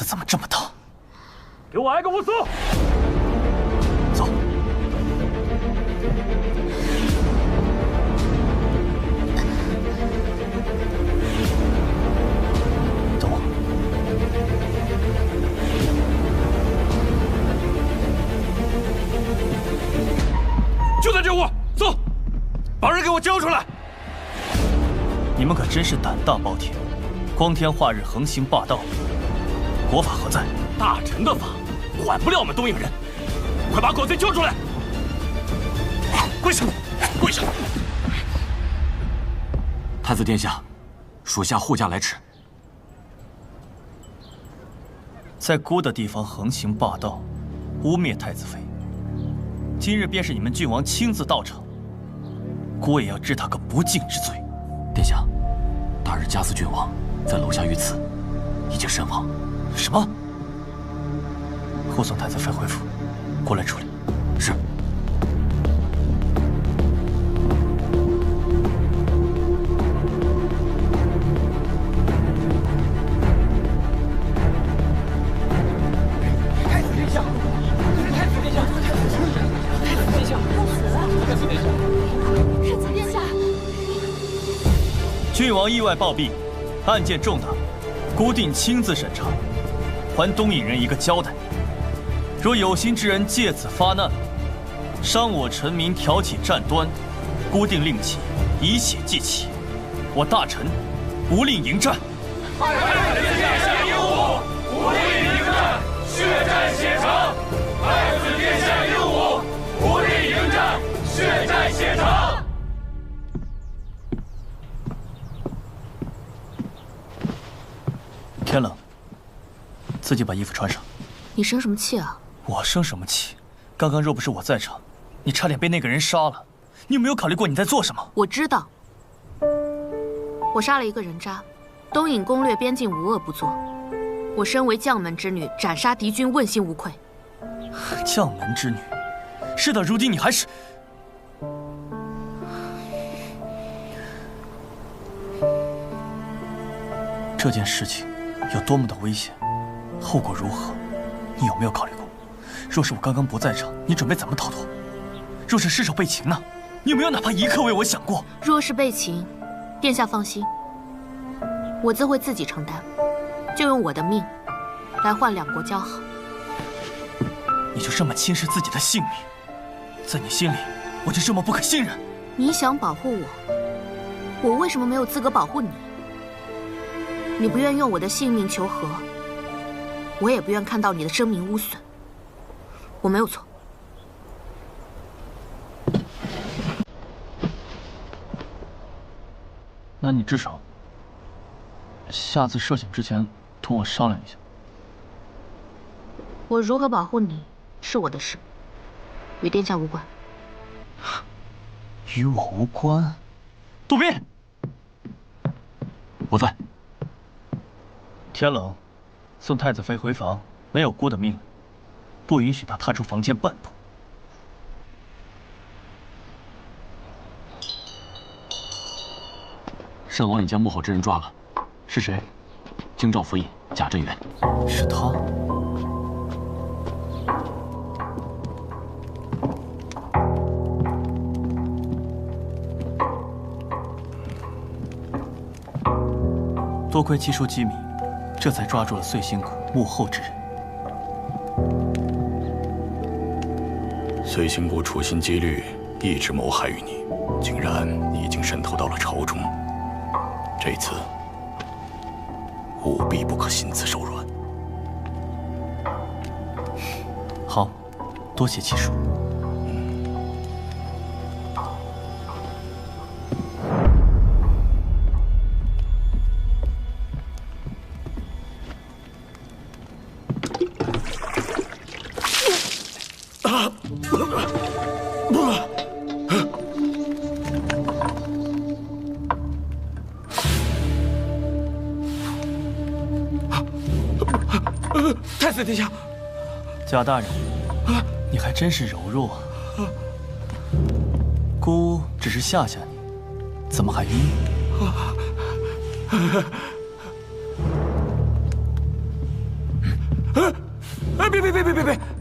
怎么这么大？给我挨个卧搜！走。等我。就在这屋，走，把人给我交出来！你们可真是胆大包天，光天化日横行霸道，国法何在？大臣的法管不了我们东瀛人，快把狗贼交出来！跪下，跪下！太子殿下，属下护驾来迟。在孤的地方横行霸道，污蔑太子妃。今日便是你们郡王亲自到场，孤也要治他个不敬之罪。殿下，大日加斯郡王在楼下遇刺，已经身亡。什么？护送太子妃回府，过来处理。是。太子殿下，太子殿下，太子殿下，太子殿下，太子殿下！郡王意外暴毙，案件重大，孤定亲自审查，还东瀛人一个交代。若有心之人借此发难，伤我臣民，挑起战端，孤定令其以血祭旗。我大臣不令迎战。太子殿下有误，不令迎战，血战血偿。太子殿下有误，不令迎战，血战血偿。天冷，自己把衣服穿上。你生什么气啊？我生什么气？刚刚若不是我在场，你差点被那个人杀了。你有没有考虑过你在做什么？我知道，我杀了一个人渣，东瀛攻略边境无恶不作。我身为将门之女，斩杀敌军问心无愧。将门之女，事到如今你还是……这件事情有多么的危险，后果如何，你有没有考虑过？若是我刚刚不在场，你准备怎么逃脱？若是失手被擒呢？你有没有哪怕一刻为我想过？若是被擒，殿下放心，我自会自己承担，就用我的命来换两国交好。你就这么轻视自己的性命，在你心里，我就这么不可信任？你想保护我，我为什么没有资格保护你？你不愿用我的性命求和，我也不愿看到你的生命污损。我没有错。那你至少下次涉险之前同我商量一下。我如何保护你是我的事，与殿下无关。与我无关。杜宾，我在。天冷，送太子妃回房，没有孤的命令，不允许她踏出房间半步。圣王已将幕后之人抓了，是谁？京兆府尹贾镇元。是他。多亏七叔机敏，这才抓住了碎心谷幕后之人。碎心谷处心积虑，一直谋害于你，竟然已经渗透到了朝中。这次务必不可心慈手软。好，多谢七叔。太子殿下，贾大人，你还真是柔弱啊！姑只是吓吓你，怎么还晕？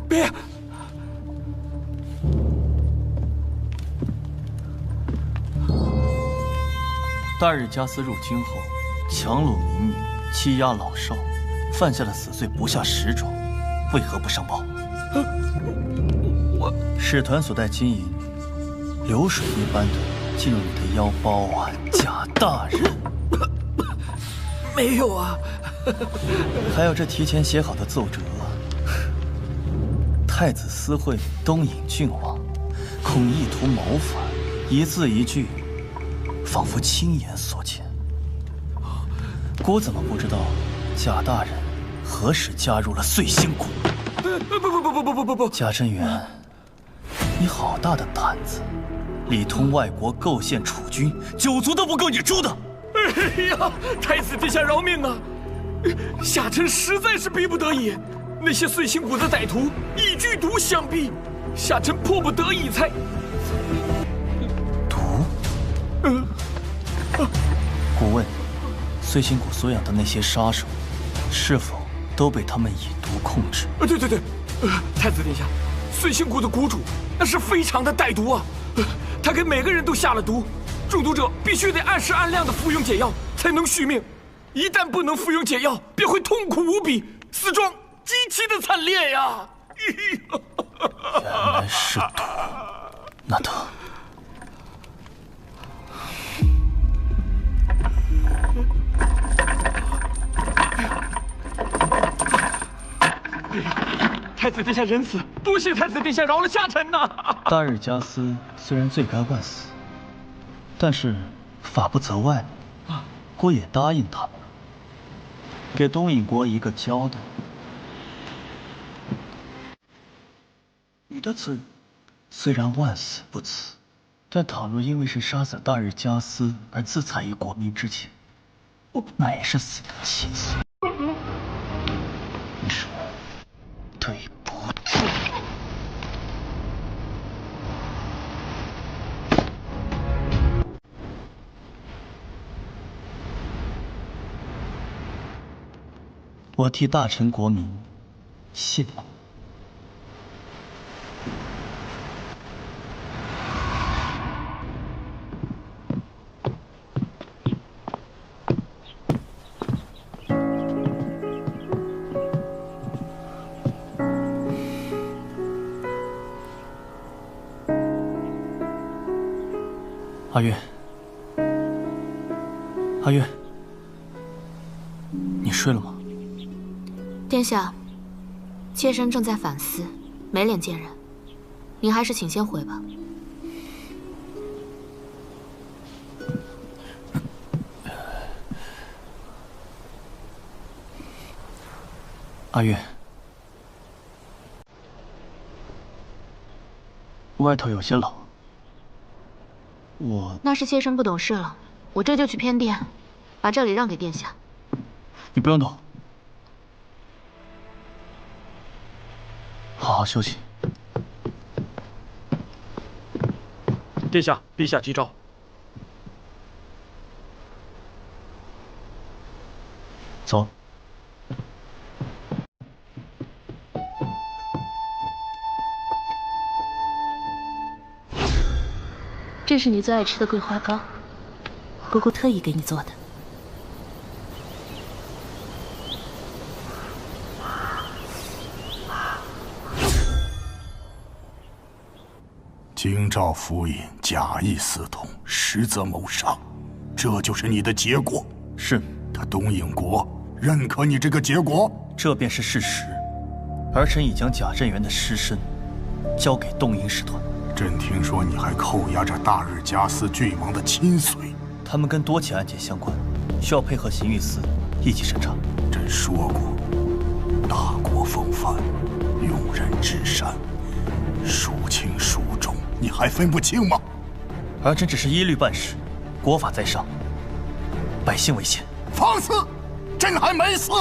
别！大日加斯入京后，强掳民女，欺压老少，犯下了死罪不下10桩，为何不上报？使团所带金银，流水一般的进入你的腰包啊，贾大人。没有啊。还有这提前写好的奏折。太子私会东瀛郡王，恐意图谋反，一字一句，仿佛亲眼所见。姑怎么不知道贾大人何时加入了碎星谷？不！贾镇元，你好大的胆子！里通外国，构陷楚军，9族都不够你诛的！哎呀，太子殿下饶命啊！下臣实在是逼不得已，那些碎星谷的歹徒以剧毒相逼，下臣迫不得已才……毒？姑问，碎星谷所养的那些杀手，是否都被他们以毒控制？对，太子殿下，碎星谷的谷主那是非常的歹毒啊！他给每个人都下了毒，中毒者必须得按时按量的服用解药才能续命，一旦不能服用解药，便会痛苦无比，死状极其的惨烈呀！原来是毒，那得。太子殿下仁慈，多谢太子殿下饶了下臣呐！大日加斯虽然罪该万死，但是法不责外，姑也答应他们，给东瀛国一个交代。你的罪虽然万死不辞，但倘若因为是杀死大日加斯而自残于国民之前，那也是死得其所。你说对不对？我替大臣国民谢了。阿月，阿月，你睡了吗？殿下，妾身正在反思，没脸见人，您还是请先回吧。阿月，外头有些冷。那是妾身不懂事了，我这就去偏殿，把这里让给殿下。你不用动，好好休息。殿下，陛下急召。走。这是你最爱吃的桂花糕，姑姑特意给你做的。京兆府尹假意私通，实则谋杀，这就是你的结果。是。他东瀛国认可你这个结果，这便是事实。儿臣已将贾镇元的尸身交给东瀛使团。朕听说你还扣押着大日加斯郡王的亲随，他们跟多起案件相关，需要配合刑狱司一起审查。朕说过，大国风范，用人至善，孰轻孰重，你还分不清吗？儿臣只是依律办事，国法在上，百姓为先。放肆！朕还没死，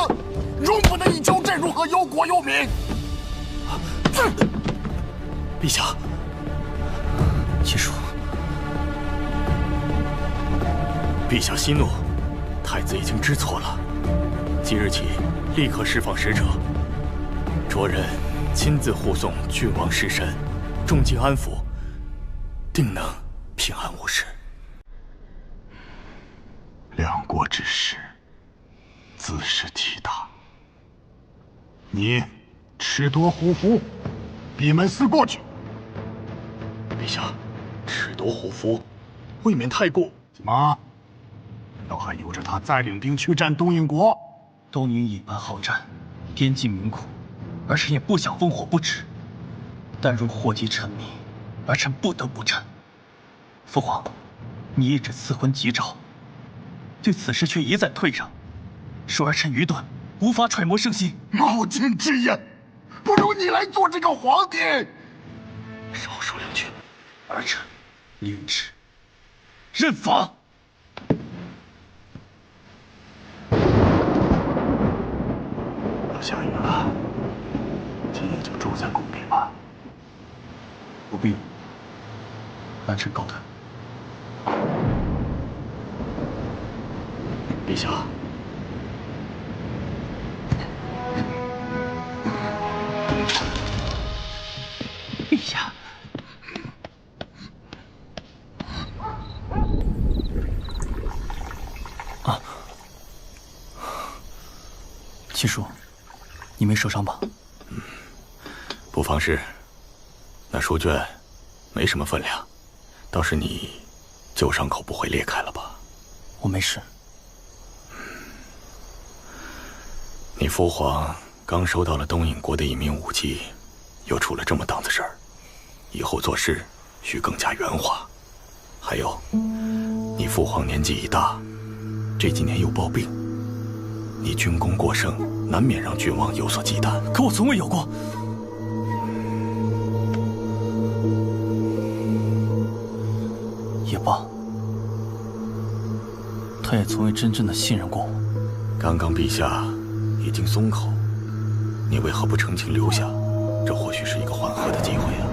容不得你教朕如何忧国忧民。陛下。七叔，陛下息怒，太子已经知错了，即日起立刻释放使者，着人亲自护送郡王尸身，重金安抚，定能平安无事。两国之事，自是体大。你赤夺虎符，闭门思过去。陛下，赤夺虎符，未免太过。怎么？要还由着他再领兵去战东瀛国？东瀛野蛮好战，边境民苦，儿臣也不想烽火不止。但若祸及臣民，儿臣不得不战。父皇，你一纸赐婚吉诏，对此事却一再退让，说儿臣愚钝，无法揣摩圣心。冒进之言，不如你来做这个皇帝。少说两句，儿臣领旨，认罚。要下雨了，今夜就住在宫里吧。不必，儿臣告退。陛下，陛下，啊，七叔，你没受伤吧？不妨事。那书卷没什么分量，倒是你旧伤口不会裂开了吧？我没事。你父皇刚收到了东瀛国的一名武姬，又出了这么档子事儿，以后做事需更加圆滑。还有，你父皇年纪已大，这几年又抱病，你军功过剩，难免让郡王有所忌惮。可我从未有过。也罢，他也从未真正的信任过我。刚刚陛下已经松口，你为何不澄清留下？这或许是一个缓和的机会啊。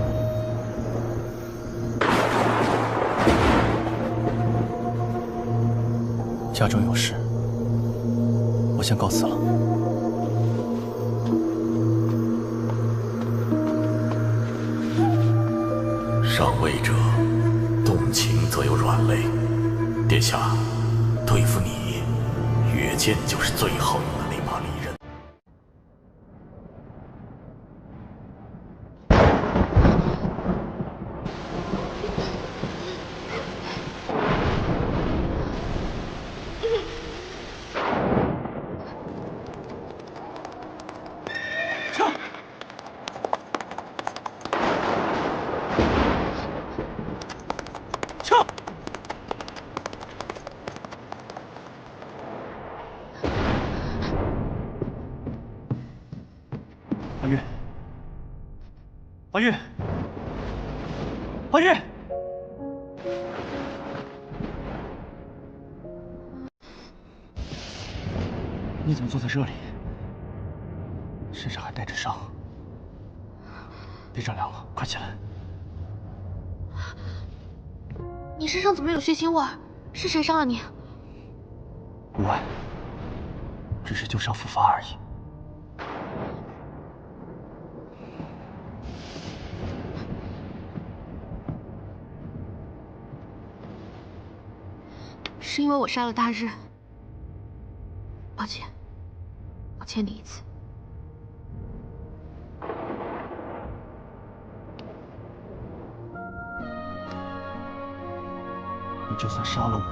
家中有事，我先告辞了。上位者动情则有软肋，殿下对付你，越剑就是最好用的那把利刃。华玉，华玉，你怎么坐在这里？身上还带着伤，别着凉了，快起来。你身上怎么有血腥味？是谁伤了你？无碍，只是旧伤复发而已。是因为我杀了大日，抱歉，我欠你一次。你就算杀了我，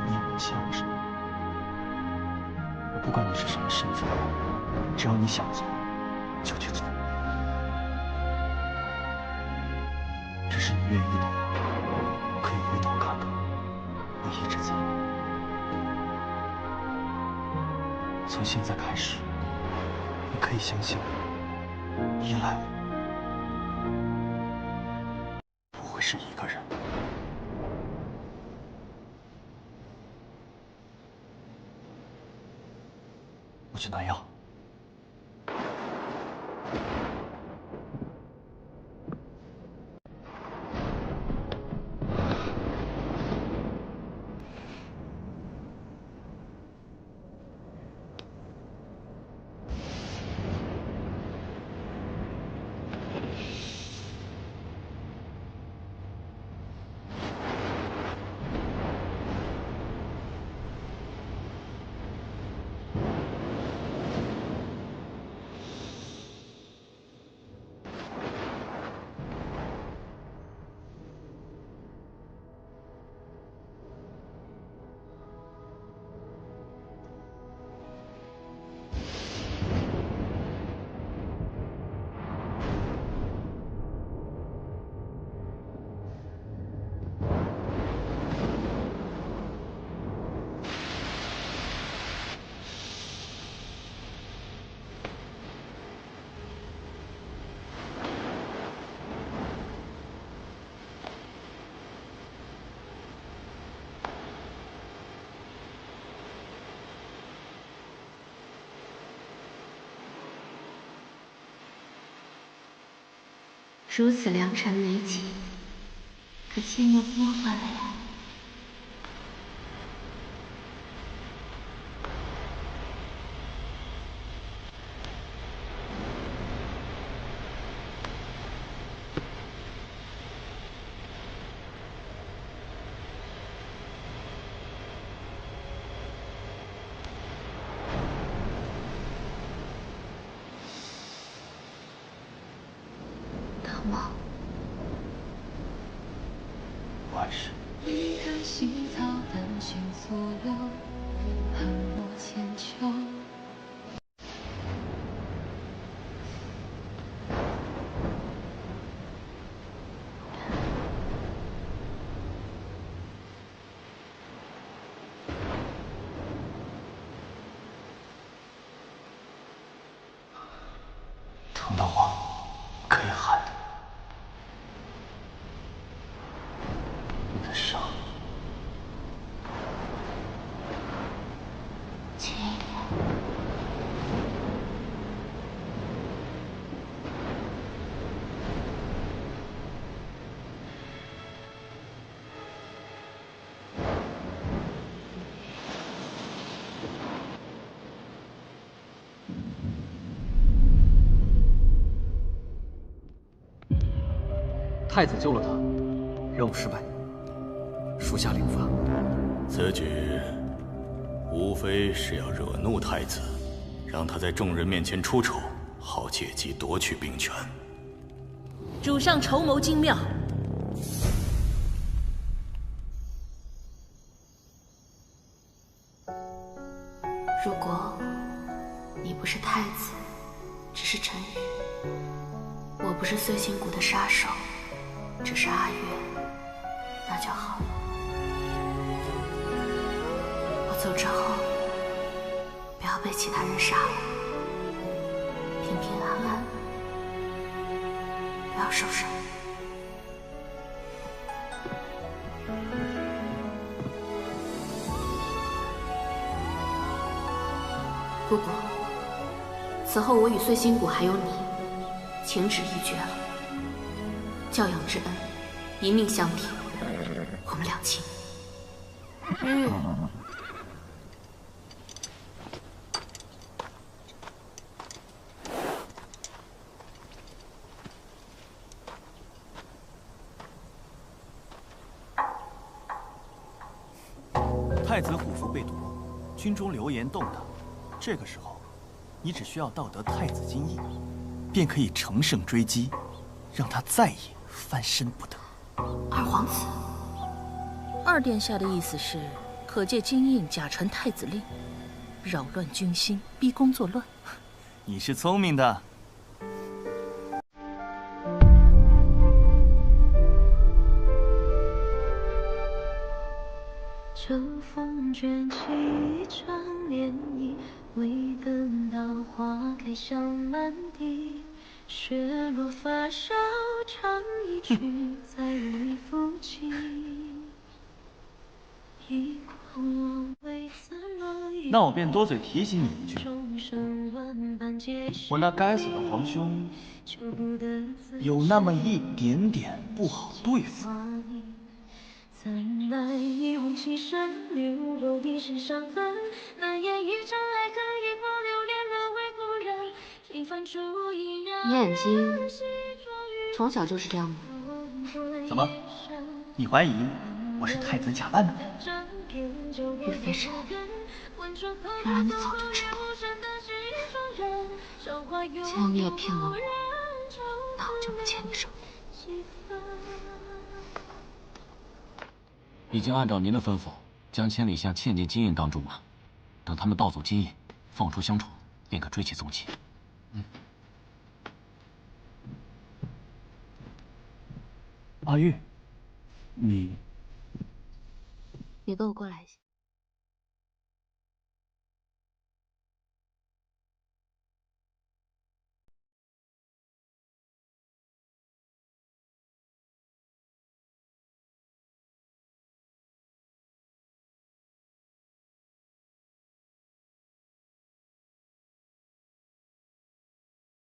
你也能欠我什么？我不管你是什么身份，只要你想做，就去做。只是你愿意的，可以回头看看。我一直在。从现在开始，你可以相信我，依赖我，不会是一个人。我去拿药。如此良辰美景，可千年魔幻了呀。疼吗？完事。一颗细草丹心所留，恨我千秋。疼的话可以喊。你的伤。轻一点。太子救了他，任务失败，属下领罚。此举无非是要惹怒太子，让他在众人面前出丑，好借机夺取兵权。主上筹谋精妙。如果你不是太子，只是陈宇，我不是碎心谷的杀手，只是阿月，那就好了。我走之后，不要被其他人杀了，平平安安，不要受伤。如果此后我与碎心谷还有你情止意绝了，教养之恩一命相抵，我们两清。太子虎符被夺，军中流言动荡。这个时候，你只需要盗得太子金印，便可以乘胜追击，让他再也翻身不得。二皇子，二殿下的意思是，可借金印假传太子令，扰乱军心，逼宫作乱。你是聪明的。秋风卷起一场涟漪，未等到花开香满地，雪落发梢唱一曲，再无你抚琴。那我便多嘴提醒你一句，我那该死的皇兄有那么一点点不好对付。你眼睛从小就是这样吗？怎么，你怀疑我是太子假扮的？玉飞尘，原来你早就知道。既然你也骗了我，那我就不欠你什么。已经按照您的吩咐，将千里香嵌进金印当中了。等他们盗走金印，放出香宠，便可追其踪迹。阿玉，你跟我过来一下。